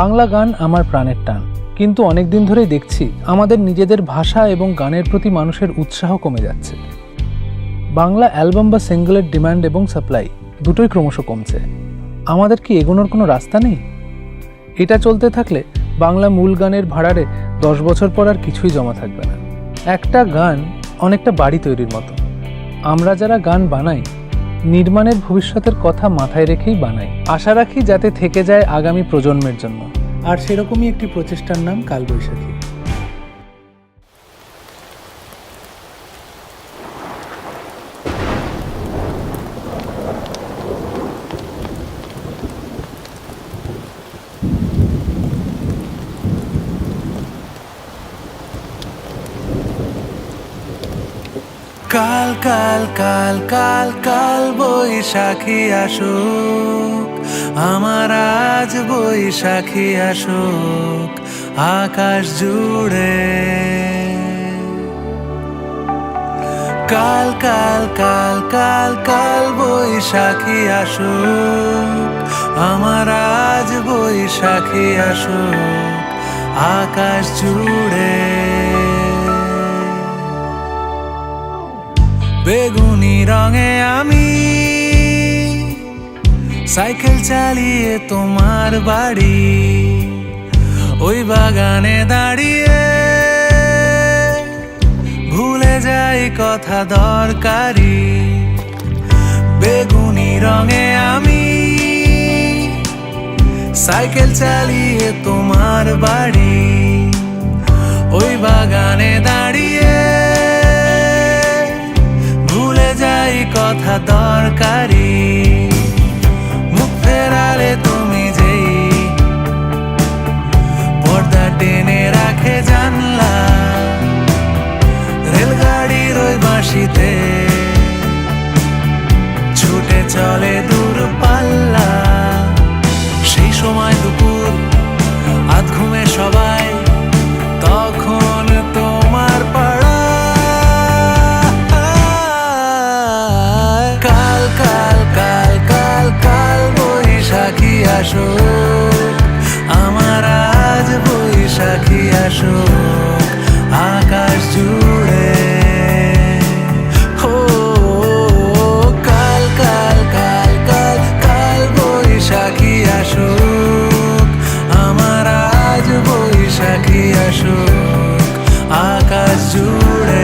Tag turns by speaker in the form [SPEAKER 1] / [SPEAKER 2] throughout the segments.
[SPEAKER 1] বাংলা গান আমার প্রাণের টান, কিন্তু অনেক দিন ধরেই দেখছি আমাদের নিজেদের ভাষা এবং গানের প্রতি মানুষের উৎসাহ কমে যাচ্ছে। বাংলা অ্যালবাম বা সিঙ্গলের ডিমান্ড এবং সাপ্লাই দুটোই ক্রমশ কমছে। আমাদের কি এগোনোর কোনো রাস্তা নেই? এটা চলতে থাকলে বাংলা মূল গানের ভাড়ারে 10 বছর পর আর কিছুই জমা থাকবে না। একটা গান অনেকটা বাড়ি তৈরির মতো। আমরা যারা গান বানাই, নির্মাণের ভবিষ্যতের কথা মাথায় রেখেই বানাই। আশা রাখি যাতে থেকে যায় আগামী প্রজন্মের জন্য। আর সেরকমই একটি প্রচেষ্টার নাম কালবৈশাখী।
[SPEAKER 2] কাল কাল কাল কাল কাল বৈশাখী আসুক, আমার আজ বৈশাখী আসুক আকাশ জুড়ে। কাল কাল কাল কাল কাল বৈশাখী আসুক, আমার আজ বৈশাখী আসুক আকাশ জুড়ে। বেগুনি রঙে আমি সাইকেল চালিয়ে তোমার বাড়ি, ওই বাগানে দাঁড়িয়ে ভুলে যাই কথা দরকারি। বেগুনি রঙে আমি সাইকেল চালিয়ে তোমার বাড়ি, ওই বাগানে দাঁড়িয়ে ভুলে যাই কথা দরকারি। মুখ ফেরালে তুমি যেই পর্দা টেনে রাখে জানলা, রেলগাড়ির ওই বাঁশিতে ছুটে চলে দূর পাল্লা। সেই সময় দুপুর আধ ঘুমে সবাই, তখন তোমার পাড়া। কাল কাল কাল কাল কাল বৈশাখী আসুক, আমার আজ বৈশাখী আসুক আকাশ জুড়ে। ও কাল কাল কাল কাল কাল বৈশাখী আসুক, আমার আজ বৈশাখী আসুক আকাশ জুড়ে।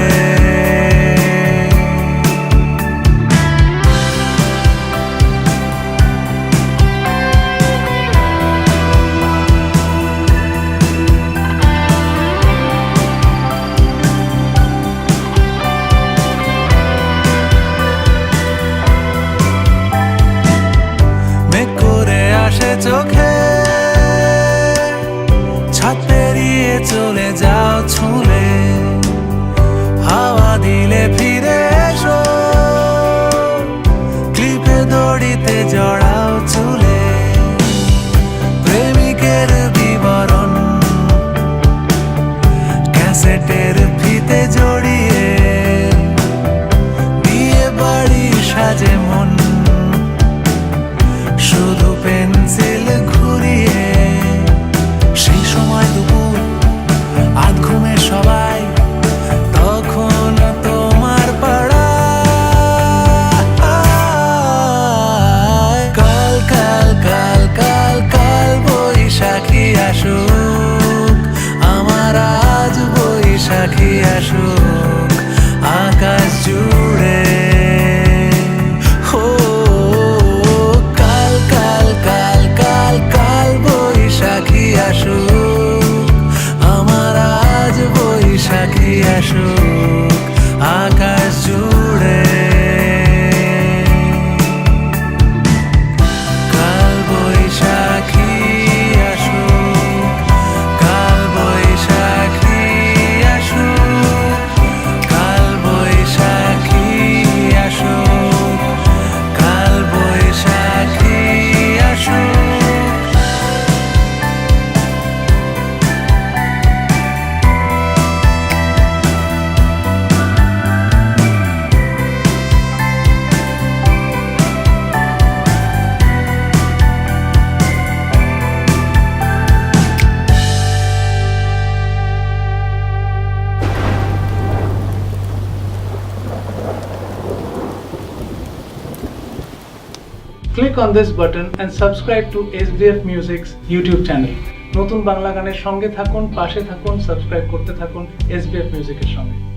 [SPEAKER 2] চোখে ছাদ পেরিয়ে চলে যাও ছুঁলে, হাওয়া দিলে ফিরে এসো, ক্লিপে দড়িতে জড়াও চুলে। প্রেমিকের বিবরণ ক্যাসেটের ফিতে জড়িয়ে, বিয়ে বাড়ি সাজে মন শুধু পেন্সিল ঘুরিয়ে। সেই সময় দুপুর আধ ঘুমে সবাই, তখন তোমার পাড়া। কাল কাল কাল কাল কাল বৈশাখী আসুক, আমার আজ বৈশাখী আসুক আকাশ জুড়ে। আমার আজ বৈশাখী আসুক আকাশ জুড়ে। কাল বৈশাখী আসুক,
[SPEAKER 1] Click on this button and subscribe to SBF Music's YouTube channel. নতুন বাংলা গানের সঙ্গে থাকুন, পাশে থাকুন, সাবস্ক্রাইব করতে থাকুন SBF Musicের সঙ্গে।